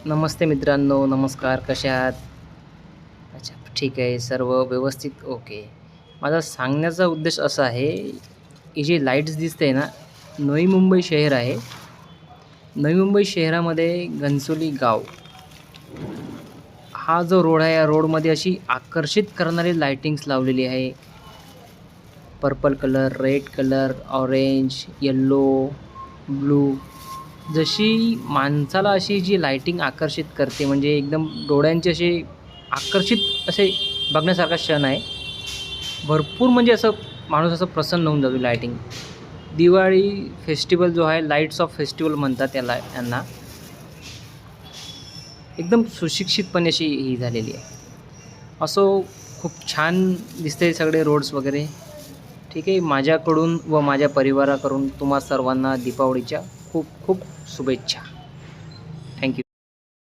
नमस्ते मित्रांनो, नमस्कार. कशा आहात? अच्छा, ठीक आहे. सर्व व्यवस्थित ओके. माझा सांगण्याचा उद्देश असा आहे, ही जी लाईट्स दिसते ना, नवी मुंबई शहर आहे. नवी मुंबई शहरामध्ये घणसोली गाव हा जो रोड आहे, या रोडमध्ये अशी आकर्षित करणारी लाइटिंग्स लावलेली आहे. Purple colour, red colour, orange, yellow, blue जशी माणसाला अशी जी लाइटिंग आकर्षित करते म्हणजे एकदम डोळ्यांचे असे आकर्षित असे बघण्यासारखा क्षण आहे. भरपूर म्हणजे असं माणूस असं प्रसन्न होऊन जातो लाइटिंग. दिवाळी फेस्टिवल जो आहे लाईट्स ऑफ फेस्टिवल म्हणतात त्याला यांना. एकदम सुशिक्षितपणे अशी ही झालेली आहे. असो खूप छान दिसते सगळे रोड्स वगैरे. ठीक आहे. माझ्याकडून व माझ्या परिवाराकडून तुम्हा सर्वांना दीपावलीच्या खूप खूप शुभेच्छा.